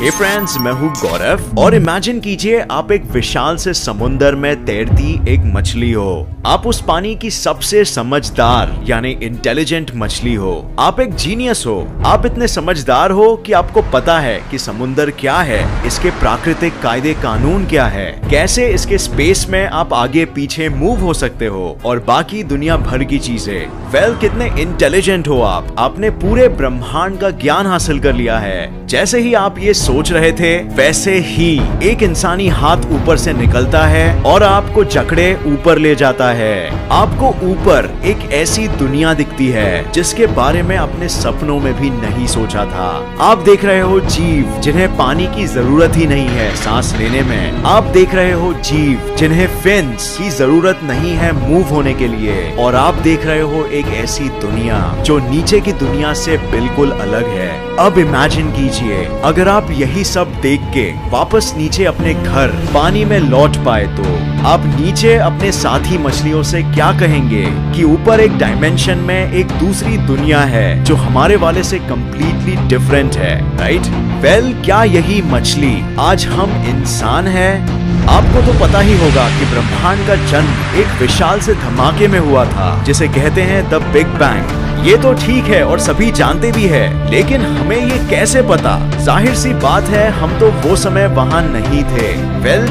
हे friends, मैं हूँ गौरव और इमेजिन कीजिए आप एक विशाल से समुंदर में तैरती एक मछली हो। आप उस पानी की सबसे समझदार यानी इंटेलिजेंट मछली हो। आप एक जीनियस हो। आप इतने समझदार हो कि आपको पता है कि समुंदर क्या है, इसके प्राकृतिक कायदे कानून क्या है, कैसे इसके स्पेस में आप आगे पीछे मूव हो सकते हो और बाकी दुनिया भर की चीजें। कितने इंटेलिजेंट हो आप। आपने पूरे ब्रह्मांड का ज्ञान हासिल कर लिया है। जैसे ही आप ये सोच रहे थे वैसे ही एक इंसानी हाथ ऊपर से निकलता है और आपको जकड़े ऊपर ले जाता है। आपको ऊपर एक ऐसी दुनिया दिखती है जिसके बारे में आपने सपनों में भी नहीं सोचा था। आप देख रहे हो जीव जिन्हें पानी की जरूरत ही नहीं है सांस लेने में। आप देख रहे हो जीव जिन्हें फिन्स की जरूरत नहीं है मूव होने के लिए। और आप देख रहे हो एक ऐसी दुनिया जो नीचे की दुनिया से बिल्कुल अलग है। अब इमेजिन कीजिए अगर आप यही सब देख के वापस नीचे अपने घर पानी में लौट पाए तो आप नीचे अपने साथी मछलियों से क्या कहेंगे कि ऊपर एक डायमेंशन में एक दूसरी दुनिया है जो हमारे वाले से कंप्लीटली डिफरेंट है, राइट? क्या यही मछली आज हम इंसान है? आपको तो पता ही होगा कि ब्रह्मांड का जन्म एक विशाल से धमाके में हुआ था जिसे कहते हैं द बिग बैंग। ये तो ठीक है और सभी जानते भी है, लेकिन हमें ये कैसे पता? जाहिर सी बात है हम तो वो समय वहाँ नहीं थे।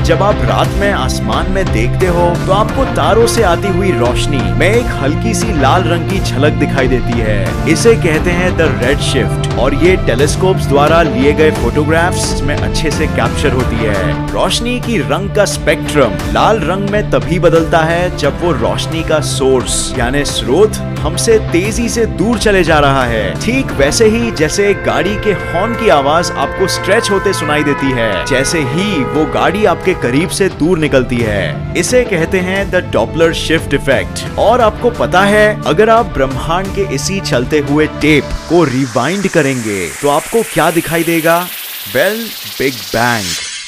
जब आप रात में आसमान में देखते हो तो आपको तारों से आती हुई रोशनी में एक हल्की सी लाल रंग की झलक दिखाई देती है। इसे कहते हैं द रेड शिफ्ट और ये टेलीस्कोप्स द्वारा लिए गए फोटोग्राफ्स में अच्छे से कैप्चर होती है। रोशनी की रंग का स्पेक्ट्रम लाल रंग में तभी बदलता है जब वो रोशनी का सोर्स यानी स्रोत हमसे तेजी से दूर चले जा रहा है। ठीक वैसे ही जैसे गाड़ी के हॉर्न की आवाज आपको स्ट्रेच होते सुनाई देती है, जैसे ही वो गाड़ी आपके करीब से दूर निकलती है। इसे कहते हैं द डॉपलर शिफ्ट इफेक्ट। और आपको पता है अगर आप ब्रह्मांड के इसी चलते हुए टेप को रिवाइंड करेंगे तो आपको क्या दिखाई देगा? बिग बैंग,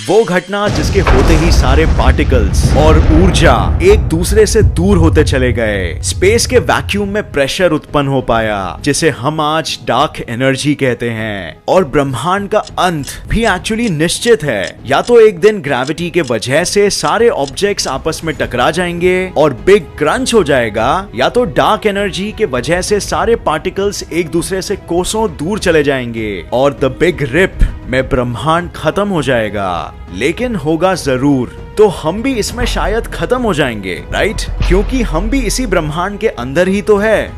वो घटना जिसके होते ही सारे पार्टिकल्स और ऊर्जा एक दूसरे से दूर होते चले गए। स्पेस के वैक्यूम में प्रेशर उत्पन्न हो पाया जिसे हम आज डार्क एनर्जी कहते हैं। और ब्रह्मांड का अंत भी एक्चुअली निश्चित है। या तो एक दिन ग्रेविटी के वजह से सारे ऑब्जेक्ट्स आपस में टकरा जाएंगे और बिग क्रंच हो जाएगा, या तो डार्क एनर्जी के वजह से सारे पार्टिकल्स एक दूसरे से कोसों दूर चले जाएंगे और द बिग रिप में ब्रह्मांड खत्म हो जाएगा। लेकिन होगा जरूर, तो हम भी इसमें शायद खत्म हो जाएंगे, राइट? क्योंकि हम भी इसी ब्रह्मांड के अंदर ही तो है।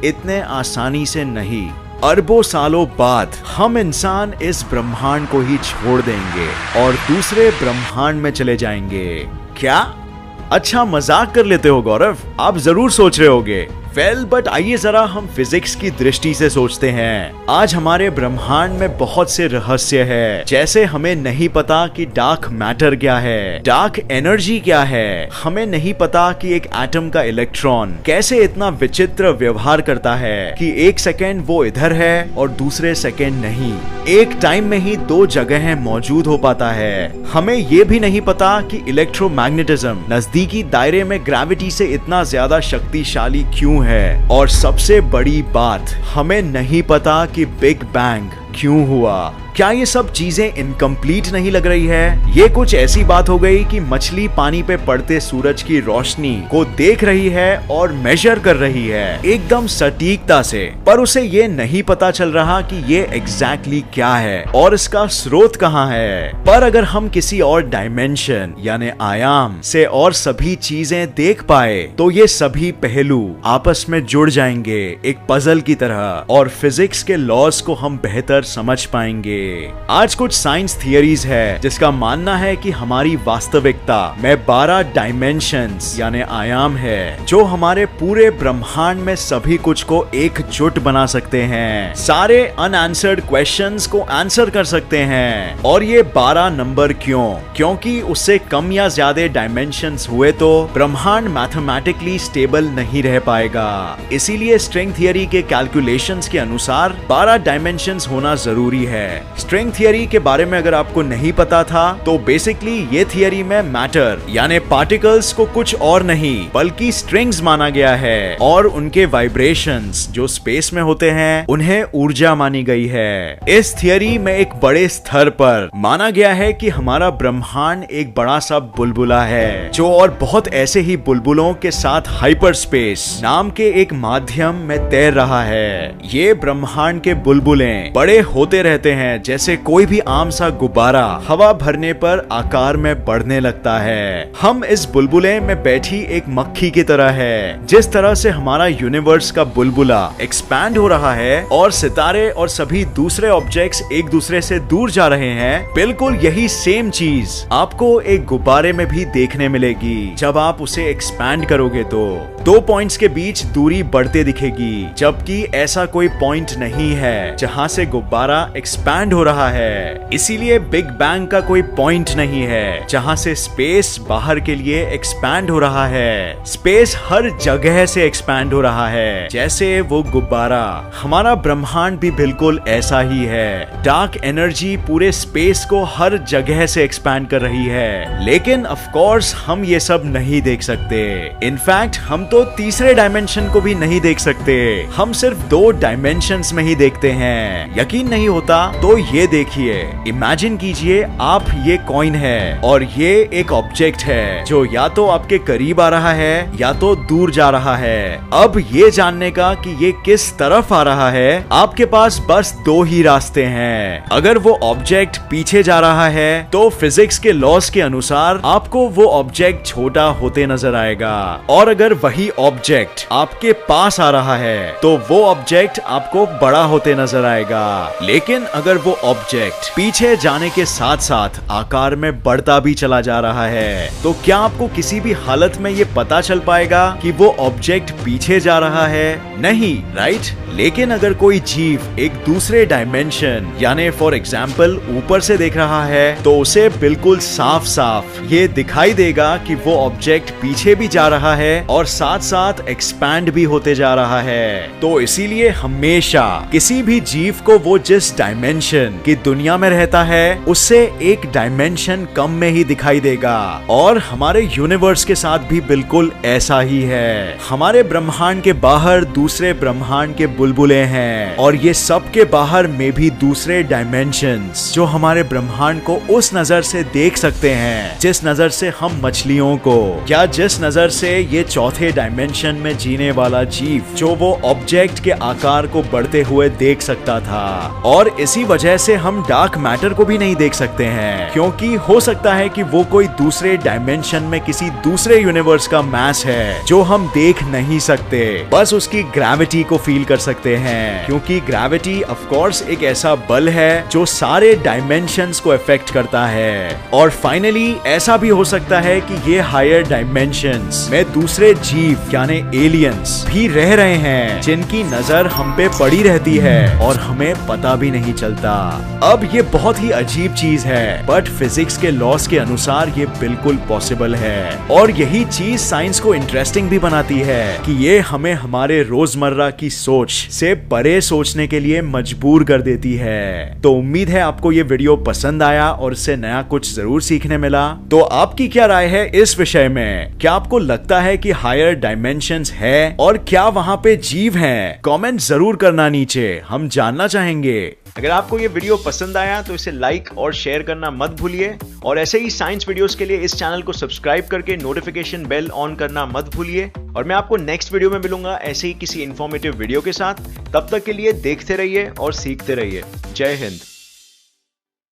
इतने आसानी से नहीं। अरबों सालों बाद हम इंसान इस ब्रह्मांड को ही छोड़ देंगे और दूसरे ब्रह्मांड में चले जाएंगे। क्या? अच्छा, मजाक कर लेते हो गौरव, आप जरूर सोच रहे होगे। बट आइए जरा हम फिजिक्स की दृष्टि से सोचते हैं। आज हमारे ब्रह्मांड में बहुत से रहस्य है। जैसे हमें नहीं पता कि डार्क मैटर क्या है, डार्क एनर्जी क्या है। हमें नहीं पता कि एक एटम का इलेक्ट्रॉन कैसे इतना विचित्र व्यवहार करता है कि एक सेकेंड वो इधर है और दूसरे सेकेंड नहीं, एक टाइम में ही दो जगहें मौजूद हो पाता है। हमें ये भी नहीं पता कि इलेक्ट्रोमैग्नेटिज्म नजदीकी दायरे में ग्रेविटी से इतना ज्यादा शक्तिशाली क्यों है। और सबसे बड़ी बात, हमें नहीं पता कि बिग बैंग क्यों हुआ। क्या ये सब चीजें इनकम्प्लीट नहीं लग रही है? ये कुछ ऐसी बात हो गई कि मछली पानी पे पड़ते सूरज की रोशनी को देख रही है और मेजर कर रही है एकदम सटीकता से, पर उसे ये नहीं पता चल रहा कि ये एग्जैक्टली क्या है और इसका स्रोत कहाँ है। पर अगर हम किसी और डायमेंशन यानी आयाम से और सभी चीजें देख पाए तो ये सभी पहलू आपस में जुड़ जाएंगे एक पजल की तरह और फिजिक्स के लॉज को हम बेहतर समझ पाएंगे। आज कुछ साइंस थियरीज है जिसका मानना है कि हमारी वास्तविकता में 12 डायमेंशंस यानी आयाम है जो हमारे पूरे ब्रह्मांड में सभी कुछ को एकजुट बना सकते हैं, सारे अनआंसर्ड क्वेश्चंस को आंसर कर सकते हैं। और ये 12 नंबर क्यों? क्योंकि उससे कम या ज्यादा डायमेंशंस हुए तो ब्रह्मांड मैथमेटिकली स्टेबल नहीं रह पाएगा। इसीलिए स्ट्रिंग थियरी के कैलकुलेशंस के अनुसार 12 डायमेंशंस होना जरूरी है। स्ट्रिंग थियरी के बारे में अगर आपको नहीं पता था तो बेसिकली ये थियरी में मैटर यानी पार्टिकल्स को कुछ और नहीं बल्कि स्ट्रिंग्स माना गया है और उनके वाइब्रेशंस जो स्पेस में होते हैं उन्हें ऊर्जा मानी गई है। इस थियरी में एक बड़े स्तर पर माना गया है कि हमारा ब्रह्मांड एक बड़ा सा बुलबुला है जो और बहुत ऐसे ही बुलबुलों के साथ हाइपर स्पेस नाम के एक माध्यम में तैर रहा है। ये ब्रह्मांड के बुलबुले बड़े होते रहते हैं जैसे कोई भी आम सा गुब्बारा हवा भरने पर आकार में बढ़ने लगता है। हम इस बुलबुले में बैठी एक मक्खी की तरह है। जिस तरह से हमारा यूनिवर्स का बुलबुला एक्सपैंड हो रहा है और सितारे और सभी दूसरे ऑब्जेक्ट्स एक दूसरे से दूर जा रहे हैं, बिल्कुल यही सेम चीज आपको एक गुब्बारे में भी देखने मिलेगी। जब आप उसे एक्सपैंड करोगे तो दो पॉइंट्स के बीच दूरी बढ़ते दिखेगी, जबकि ऐसा कोई पॉइंट नहीं है जहां से गुब्बारा एक्सपैंड हो रहा है। इसीलिए बिग बैंग का कोई पॉइंट नहीं है जहां से स्पेस बाहर के लिए एक्सपैंड हो रहा है। स्पेस हर जगह से एक्सपैंड हो रहा है जैसे वो गुब्बारा। हमारा ब्रह्मांड भी बिल्कुल ऐसा ही है। डार्क एनर्जी पूरे स्पेस को हर जगह से एक्सपैंड कर रही है, लेकिन ऑफ कोर्स हम ये सब नहीं देख सकते। इनफैक्ट हम तो तीसरे डायमेंशन को भी नहीं देख सकते, हम सिर्फ दो डायमेंशंस में ही देखते हैं। यकीन नहीं होता तो ये देखिए, इमेजिन कीजिए आप ये कॉइन है और ये एक ऑब्जेक्ट है जो या तो आपके करीब आ रहा है या तो दूर जा रहा है। अब ये जानने का कि ये किस तरफ आ रहा है आपके पास बस दो ही रास्ते हैं। अगर वो ऑब्जेक्ट पीछे जा रहा है तो फिजिक्स के लॉस के अनुसार आपको वो ऑब्जेक्ट छोटा होते नजर आएगा, और अगर वही ऑब्जेक्ट आपके पास आ रहा है तो वो ऑब्जेक्ट आपको बड़ा होते नजर आएगा। लेकिन अगर वो ऑब्जेक्ट पीछे जाने के साथ साथ आकार में बढ़ता भी चला जा रहा है तो क्या आपको किसी भी हालत में ये पता चल पाएगा कि वो ऑब्जेक्ट पीछे जा रहा है? नहीं, राइट? लेकिन अगर कोई जीव एक दूसरे डायमेंशन यानी फॉर एग्जाम्पल ऊपर से देख रहा है तो उसे बिल्कुल साफ साफ ये दिखाई देगा कि वो ऑब्जेक्ट पीछे भी जा रहा है और साथ साथ एक्सपैंड भी होते जा रहा है। तो इसीलिए हमेशा किसी भी जीव को वो जिस डायमेंशन की दुनिया में रहता है उससे एक डायमेंशन कम में ही दिखाई देगा। और हमारे यूनिवर्स के साथ भी बिल्कुल ऐसा ही है। हमारे ब्रह्मांड के बाहर दूसरे ब्रह्मांड के बुलबुले हैं और ये सब के बाहर में भी दूसरे डायमेंशंस जो हमारे ब्रह्मांड को उस नजर से देख सकते हैं जिस नजर से हम मछलियों को, या जिस नजर से ये चौथे डायमेंशन में जीने वाला जीव जो वो ऑब्जेक्ट के आकार को बढ़ते हुए देख सकता था। और इसी वजह से हम डार्क मैटर को भी नहीं देख सकते हैं, क्योंकि हो सकता है कि वो कोई दूसरे डायमेंशन में किसी दूसरे यूनिवर्स का मैस है जो हम देख नहीं सकते, बस उसकी ग्रेविटी को फील कर सकते हैं। क्योंकि ग्रेविटी ऑफ कोर्स एक ऐसा बल है जो सारे डायमेंशंस को इफेक्ट करता है। और फाइनली ऐसा भी हो सकता है कि ये हायर डायमेंशंस में दूसरे जीव यानी एलियंस भी रह रहे हैं जिनकी नजर हम पे पड़ी रहती है और हमें पता भी नहीं चलता। अब ये बहुत ही अजीब चीज है, बट फिजिक्स के लॉस के अनुसार ये बिल्कुल पॉसिबल है। और यही चीज साइंस को इंटरेस्टिंग भी बनाती है कि ये हमें हमारे रोजमर्रा की सोच से परे सोचने के लिए मजबूर कर देती है। तो उम्मीद है आपको ये वीडियो पसंद आया और इससे नया कुछ जरूर सीखने मिला। तो आपकी क्या राय है इस विषय में? क्या आपको लगता है कि हायर डायमेंशंस है और क्या वहां पे जीव हैं? कमेंट जरूर करना नीचे, हम जानना चाहेंगे। अगर आपको ये वीडियो पसंद आया तो इसे लाइक और शेयर करना मत भूलिए, और ऐसे ही साइंस वीडियोस के लिए इस चैनल को सब्सक्राइब करके नोटिफिकेशन बेल ऑन करना मत भूलिए। और मैं आपको नेक्स्ट वीडियो में मिलूंगा ऐसे ही किसी इंफॉर्मेटिव वीडियो के साथ। तब तक के लिए देखते रहिए और सीखते रहिए। जय हिंद।